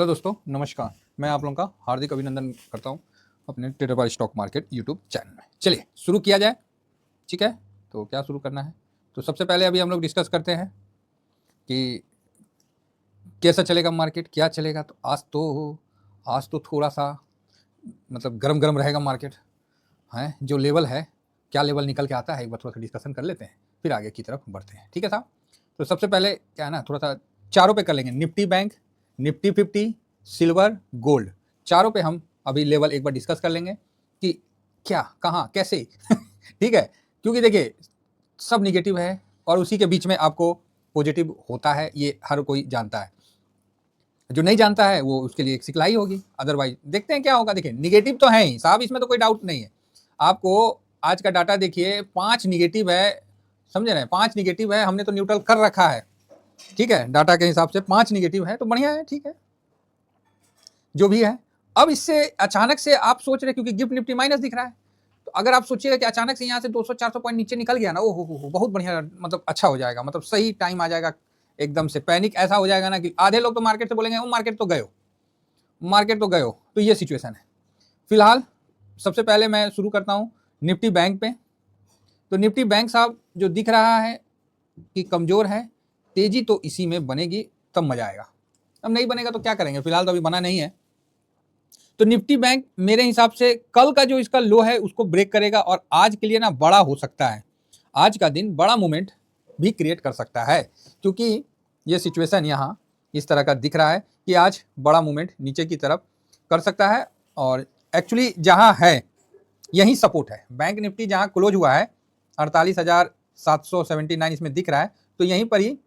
Hello दोस्तों, नमस्कार। मैं आप लोगों का हार्दिक अभिनंदन करता हूं अपने trader by stock market YouTube channel में। चलिए शुरू किया जाए। ठीक है, तो क्या शुरू करना है? तो सबसे पहले अभी हम लोग डिस्कस करते हैं कि कैसा चलेगा मार्केट, क्या चलेगा। तो आज तो थोड़ा सा मतलब गरम गरम रहेगा मार्केट है। जो लेवल है, क्या लेवल निकल के आता है, एक बार थोड़ा सा डिस्कशन कर लेते हैं, फिर आगे की तरफ बढ़ते हैं। ठीक है साहब। तो सबसे पहले क्या है ना, थोड़ा सा चारों पे कर लेंगे। Nifty bank, Nifty 50, silver, gold, चारों पे हम अभी लेवल एक बार डिस्कस कर लेंगे कि क्या, कहाँ, कैसे। ठीक है, क्योंकि देखिए सब निगेटिव है और उसी के बीच में आपको पॉजिटिव होता है, ये हर कोई जानता है। जो नहीं जानता है वो उसके लिए एक सिखलाई होगी। अदरवाइज देखते हैं क्या होगा। देखिए निगेटिव तो है ही साहब, इसमें तो कोई डाउट नहीं है। आपको आज का डाटा देखिए, 5 निगेटिव है, समझे ना, 5 निगेटिव है, हमने तो न्यूट्रल कर रखा है। ठीक है, डाटा के हिसाब से 5 निगेटिव है तो बढ़िया है, ठीक है जो भी है। अब इससे अचानक से आप सोच रहे, क्योंकि गिफ्ट निफ्टी माइनस दिख रहा है, तो अगर आप सोचिएगा कि अचानक से यहाँ से 200-400 पॉइंट नीचे निकल गया ना, ओहो बहुत बढ़िया, मतलब अच्छा हो जाएगा, मतलब सही टाइम आ जाएगा। एकदम से पैनिक ऐसा हो जाएगा ना कि आधे लोग तो मार्केट से बोलेंगे वो मार्केट तो गए हो। तो ये सिचुएशन है फिलहाल। सबसे पहले मैं शुरू करता हूँ निफ्टी बैंक पे। तो निफ्टी बैंक साहब जो दिख रहा है कि कमजोर है, तेजी तो इसी में बनेगी तब मजा आएगा। अब नहीं बनेगा तो क्या करेंगे, फिलहाल तो अभी बना नहीं है। तो निफ्टी बैंक मेरे हिसाब से कल का जो इसका लो है उसको ब्रेक करेगा और आज के लिए ना बड़ा हो सकता है। आज का दिन बड़ा मूवमेंट भी क्रिएट कर सकता है, क्योंकि ये सिचुएशन यहाँ इस तरह का दिख रहा है कि आज बड़ा मूवमेंट नीचे की तरफ कर सकता है। और एक्चुअली जहाँ है यही सपोर्ट है। बैंक निफ्टी जहाँ क्लोज हुआ है 48,779 इसमें दिख रहा है, तो यहीं पर ही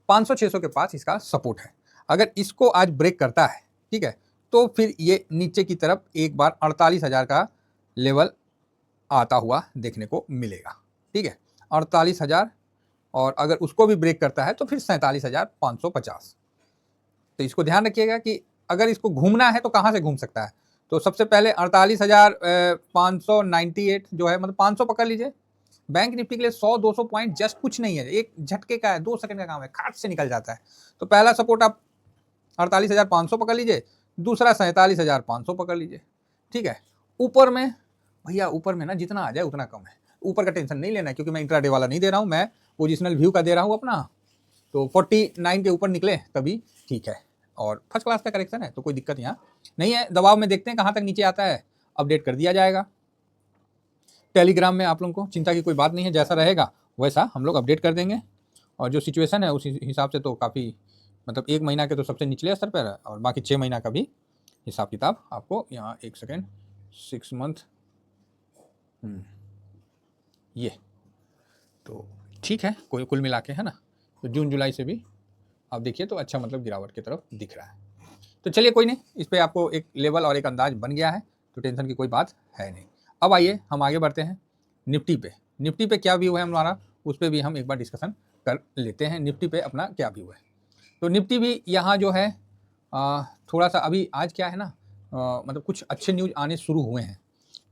500-600 के पास इसका सपोर्ट है। अगर इसको आज ब्रेक करता है, ठीक है, तो फिर ये नीचे की तरफ एक बार 48,000 का लेवल आता हुआ देखने को मिलेगा। ठीक है, 48,000, और अगर उसको भी ब्रेक करता है तो फिर 47,550। तो इसको ध्यान रखिएगा कि अगर इसको घूमना है तो कहाँ से घूम सकता है। तो सबसे पहले 48,598 जो है, मतलब 500 पकड़ लीजिए। बैंक निफ्टी के लिए 100-200 पॉइंट जस्ट कुछ नहीं है, एक झटके का है, 2 सेकंड का काम है, खाट से निकल जाता है। तो पहला सपोर्ट आप 48,500 पकड़ लीजिए, दूसरा 47,500 पकड़ लीजिए। ठीक है, ऊपर में भैया, ऊपर में ना जितना आ जाए उतना कम है, ऊपर का टेंशन नहीं लेना है, क्योंकि मैं इंट्राडे वाला नहीं दे रहा हूँ, मैं पोजिशनल व्यू का दे रहा हूँ अपना। तो 49 के ऊपर निकले तभी ठीक है, और फर्स्ट क्लास का करेक्शन है तो कोई दिक्कत यहाँ नहीं है। दबाव में देखते हैं कहाँ तक नीचे आता है, अपडेट कर दिया जाएगा टेलीग्राम में। आप लोगों को चिंता की कोई बात नहीं है, जैसा रहेगा वैसा हम लोग अपडेट कर देंगे। और जो सिचुएशन है उस हिसाब से तो काफ़ी, मतलब 1 महीना के तो सबसे निचले स्तर पर है, और बाकी 6 महीना का भी हिसाब किताब आपको यहाँ, 1 सेकेंड, 6 मंथ, ये तो ठीक है, कोई कुल मिला के है ना। तो जून जुलाई से भी आप देखिए तो अच्छा, मतलब गिरावट की तरफ दिख रहा है। तो चलिए कोई नहीं, इस पर आपको एक लेवल और एक अंदाज बन गया है, तो टेंशन की कोई बात है नहीं। अब आइए हम आगे बढ़ते हैं निफ्टी पे। निफ्टी पे क्या व्यू है हमारा, उस पर भी हम एक बार डिस्कशन कर लेते हैं। निफ्टी पे अपना क्या व्यू है। तो निफ्टी भी यहाँ जो है थोड़ा सा अभी आज क्या है ना, मतलब कुछ अच्छे न्यूज़ आने शुरू हुए हैं,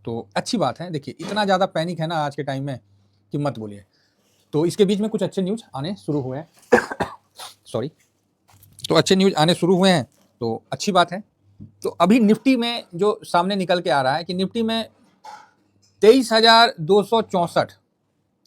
तो अच्छी बात है। देखिए इतना ज़्यादा पैनिक है ना आज के टाइम में कि मत बोलिए। तो इसके बीच में कुछ अच्छे न्यूज़ आने शुरू हुए हैं सॉरी, तो अच्छे न्यूज़ आने शुरू हुए हैं, तो अच्छी बात है। तो अभी निफ्टी में जो सामने निकल के आ रहा है कि निफ्टी में 23,264,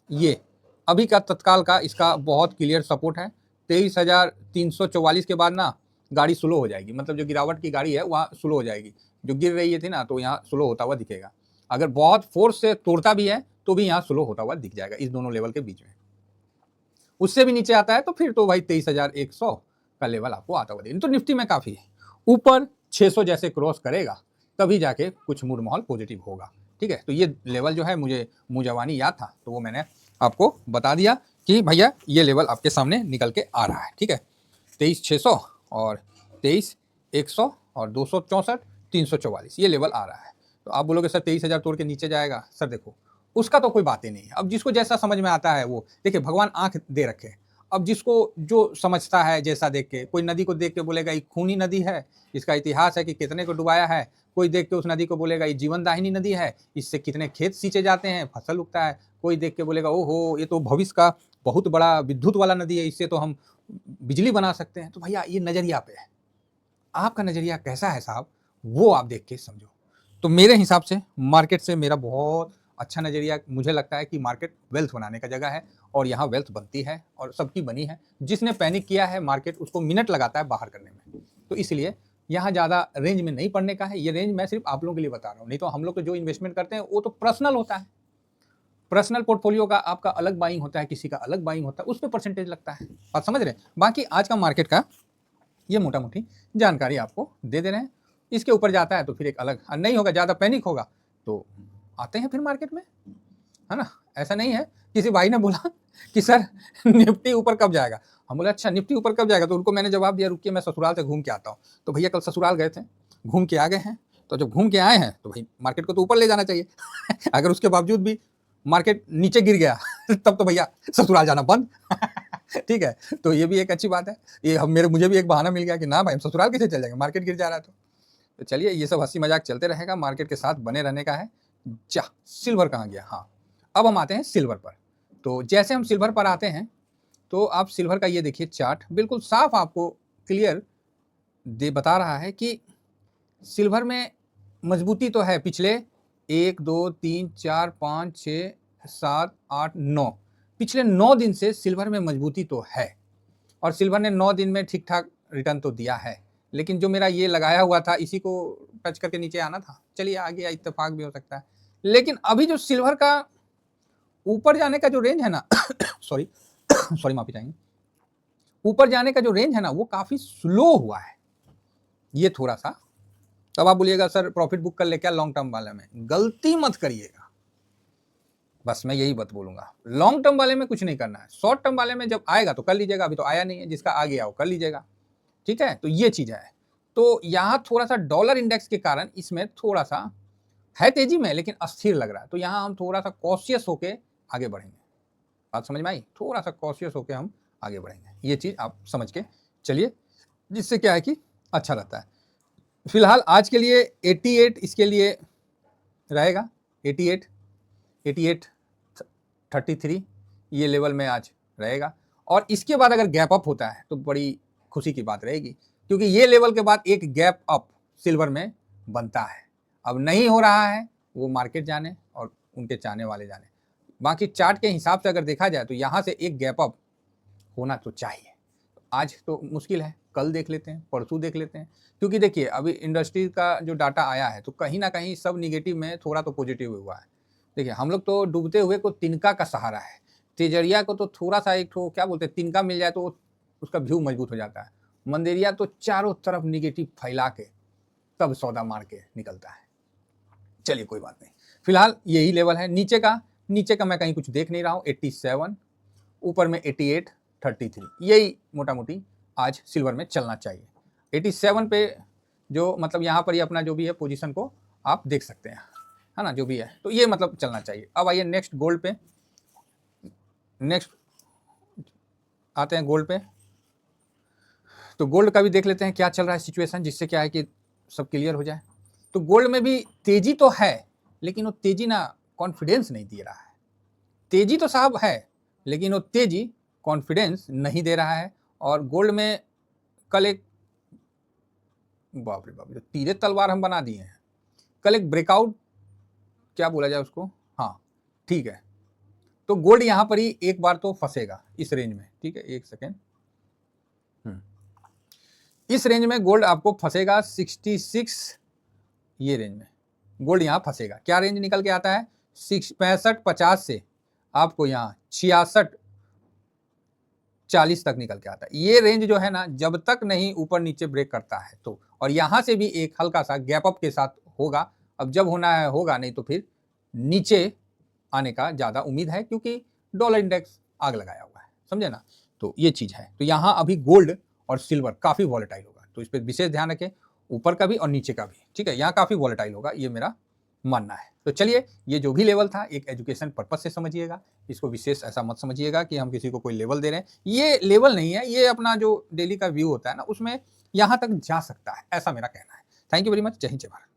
ये अभी का तत्काल का इसका बहुत क्लियर सपोर्ट है। 23,344 के बाद ना गाड़ी स्लो हो जाएगी, मतलब जो गिरावट की गाड़ी है वहाँ स्लो हो जाएगी। जो गिर रही है थी ना, तो यहाँ स्लो होता हुआ दिखेगा। अगर बहुत फोर्स से तोड़ता भी है तो भी यहाँ स्लो होता हुआ दिख जाएगा इस दोनों लेवल के बीच में। उससे भी नीचे आता है तो फिर तो भाई 23,100 का लेवल आपको आता हुआ दिखेगा। तो निफ्टी में काफ़ी है, ऊपर 600 जैसे क्रॉस करेगा तभी जाके कुछ मूड माहौल पॉजिटिव होगा। ठीक है, तो ये लेवल जो है मुझे मुँह जवानी याद था, तो वो मैंने आपको बता दिया कि भैया ये लेवल आपके सामने निकल के आ रहा है। ठीक है, 23,600 और 23,100 और 264, 344 ये लेवल आ रहा है। तो आप बोलोगे सर 23,000 तोड़ के नीचे जाएगा, सर देखो उसका तो कोई बात ही नहीं है। अब जिसको जैसा समझ में आता है वो देखिए, भगवान आंख दे रखे हैं। अब जिसको जो समझता है जैसा देख के, कोई नदी को देख के बोलेगा ये खूनी नदी है, इसका इतिहास है कि कितने को डुबाया है। कोई देख के उस नदी को बोलेगा ये जीवनदायिनी नदी है, इससे कितने खेत सींचे जाते हैं, फसल उगता है। कोई देख के बोलेगा ओहो ये तो भविष्य का बहुत बड़ा विद्युत वाला नदी है, इससे तो हम बिजली बना सकते हैं। तो भैया ये नजरिया पे है, आपका नज़रिया कैसा है साहब, वो आप देख के समझो। तो मेरे हिसाब से मार्केट से मेरा बहुत अच्छा नज़रिया मुझे लगता है कि मार्केट वेल्थ बनाने का जगह है और यहाँ वेल्थ बनती है और सबकी बनी है। जिसने पैनिक किया है मार्केट उसको मिनट लगाता है बाहर करने में। तो इसलिए यहाँ ज़्यादा रेंज में नहीं पड़ने का है। ये रेंज मैं सिर्फ आप लोगों के लिए बता रहा हूँ, नहीं तो हम लोग तो जो इन्वेस्टमेंट करते हैं वो तो पर्सनल होता है। पर्सनल पोर्टफोलियो का आपका अलग बाइंग होता है, किसी का अलग बाइंग होता है, उस पर परसेंटेज लगता है। बात समझ रहे हैं। बाकी आज का मार्केट का ये मोटा मोटी जानकारी आपको दे रहे हैं। इसके ऊपर जाता है तो फिर एक अलग नहीं होगा, ज़्यादा पैनिक होगा तो आते हैं फिर मार्केट में, है ना। ऐसा नहीं है। किसी भाई ने बोला कि सर निफ्टी ऊपर कब जाएगा, हम बोले अच्छा निफ्टी ऊपर कब जाएगा, तो उनको मैंने जवाब दिया रुकिए मैं ससुराल से घूम के आता हूँ। तो भैया कल ससुराल गए थे, घूम के आ गए हैं, तो जब घूम के आए हैं तो भाई मार्केट को तो ऊपर ले जाना चाहिए अगर उसके बावजूद भी मार्केट नीचे गिर गया तब तो भैया ससुराल जाना बंद ठीक है। तो ये भी एक अच्छी बात है। ये मुझे भी एक बहाना मिल गया कि ना भाई हम ससुराल कैसे चल जाएंगे, मार्केट गिर जा रहा है तो चलिए ये सब हंसी मजाक चलते रहेगा, मार्केट के साथ बने रहने का है। सिल्वर कहाँ गया, हाँ अब हम आते हैं सिल्वर पर। तो जैसे हम सिल्वर पर आते हैं तो आप सिल्वर का ये देखिए चार्ट बिल्कुल साफ आपको क्लियर बता रहा है कि सिल्वर में मजबूती तो है। पिछले 1 2 3 4 5 6 7 8 9 पिछले 9 दिन से सिल्वर में मजबूती तो है और सिल्वर ने 9 दिन में ठीक ठाक रिटर्न तो दिया है। लेकिन जो मेरा ये लगाया हुआ था इसी को टच करके नीचे आना था, चलिए आ गया, इत्तेफाक भी हो सकता है। लेकिन अभी जो सिल्वर का ऊपर जाने का जो रेंज है ना सॉरी माफी चाहेंगे, ऊपर जाने का जो रेंज है ना वो काफी स्लो हुआ है ये थोड़ा सा। तब आप बोलिएगा सर प्रॉफिट बुक कर ले क्या लॉन्ग टर्म वाले में, गलती मत करिएगा, बस मैं यही बात बोलूंगा। लॉन्ग टर्म वाले में कुछ नहीं करना है, शॉर्ट टर्म वाले में जब आएगा तो कर लीजिएगा, अभी तो आया नहीं है, जिसका आ गया वो कर लीजिएगा, ठीक है। तो ये चीज है। तो यहाँ थोड़ा सा डॉलर इंडेक्स के कारण इसमें थोड़ा सा है तेजी में लेकिन अस्थिर लग रहा है, तो यहाँ हम थोड़ा सा कॉशियस होके आगे बढ़ेंगे। बात समझ में आई, थोड़ा सा कॉशियस होके हम आगे बढ़ेंगे, ये चीज आप समझ के चलिए, जिससे क्या है कि अच्छा रहता है। फिलहाल आज के लिए 88 इसके लिए रहेगा, 88 ये लेवल में आज रहेगा। और इसके बाद अगर गैप अप होता है तो बड़ी खुशी की बात रहेगी, क्योंकि ये लेवल के बाद एक गैप अप सिल्वर में बनता है। अब नहीं हो रहा है वो मार्केट जाने और उनके चाहने वाले जाने। बाकी चार्ट के हिसाब से अगर देखा जाए तो यहाँ से एक गैप अप होना तो चाहिए। आज तो मुश्किल है, कल देख लेते हैं, परसों देख लेते हैं, क्योंकि देखिए अभी इंडस्ट्री का जो डाटा आया है तो कहीं ना कहीं सब निगेटिव में थोड़ा तो पॉजिटिव हुआ है। देखिए हम लोग तो डूबते हुए को तिनका का सहारा है, तेजरिया को तो थोड़ा सा एक क्या बोलते हैं तिनका मिल जाए तो उसका व्यू मजबूत हो जाता है। मंदेरिया तो चारों तरफ निगेटिव फैला के तब सौदा मार के निकलता है। चलिए कोई बात नहीं, फिलहाल यही लेवल है। नीचे का मैं कहीं कुछ देख नहीं रहा हूँ, 87, ऊपर में 88, 33, यही मोटा मोटी आज सिल्वर में चलना चाहिए। 87 पे जो मतलब यहाँ पर ही अपना जो भी है पोजीशन को आप देख सकते हैं, है ना, जो भी है तो ये मतलब चलना चाहिए। अब आइए नेक्स्ट गोल्ड पे, नेक्स्ट आते हैं गोल्ड पे। तो गोल्ड का भी देख लेते हैं क्या चल रहा है सिचुएशन, जिससे क्या है कि सब क्लियर हो जाए। तो गोल्ड में भी तेजी तो है लेकिन वो तेजी ना कॉन्फिडेंस नहीं दे रहा है। तेजी तो साहब है लेकिन वो तेजी कॉन्फिडेंस नहीं दे रहा है। और गोल्ड में कल एक बाप रे बाप तीरे तलवार हम बना दिए हैं, कल एक ब्रेकआउट क्या बोला जाए उसको, हाँ ठीक है। तो गोल्ड यहाँ पर ही एक बार तो फंसेगा इस रेंज में, ठीक है, एक सेकेंड, इस रेंज में गोल्ड आपको फंसेगा 66, ये रेंज में गोल्ड यहाँ फंसेगा। क्या रेंज निकल के आता है 65-50 से आपको यहाँ 66-40 तक निकल के आता है। ये रेंज जो है ना जब तक नहीं ऊपर नीचे ब्रेक करता है तो, और यहाँ से भी एक हल्का सा गैप अप के साथ होगा। अब जब होना है होगा, नहीं तो फिर नीचे आने का ज़्यादा उम्मीद है क्योंकि डॉलर इंडेक्स आग लगाया हुआ है, समझे ना। तो ये चीज़ है। तो यहाँ अभी गोल्ड और सिल्वर काफ़ी वॉलेटाइल होगा, तो इस पर विशेष ध्यान रखें, ऊपर का भी और नीचे का भी, ठीक है। यहाँ काफ़ी वॉलेटाइल होगा, ये मेरा मानना है। तो चलिए ये जो भी लेवल था एक एजुकेशन पर्पस से समझिएगा, इसको विशेष ऐसा मत समझिएगा कि हम किसी को कोई लेवल दे रहे हैं। ये लेवल नहीं है, ये अपना जो डेली का व्यू होता है ना उसमें यहाँ तक जा सकता है, ऐसा मेरा कहना है। Thank you very much. जय हिंद जय भारत।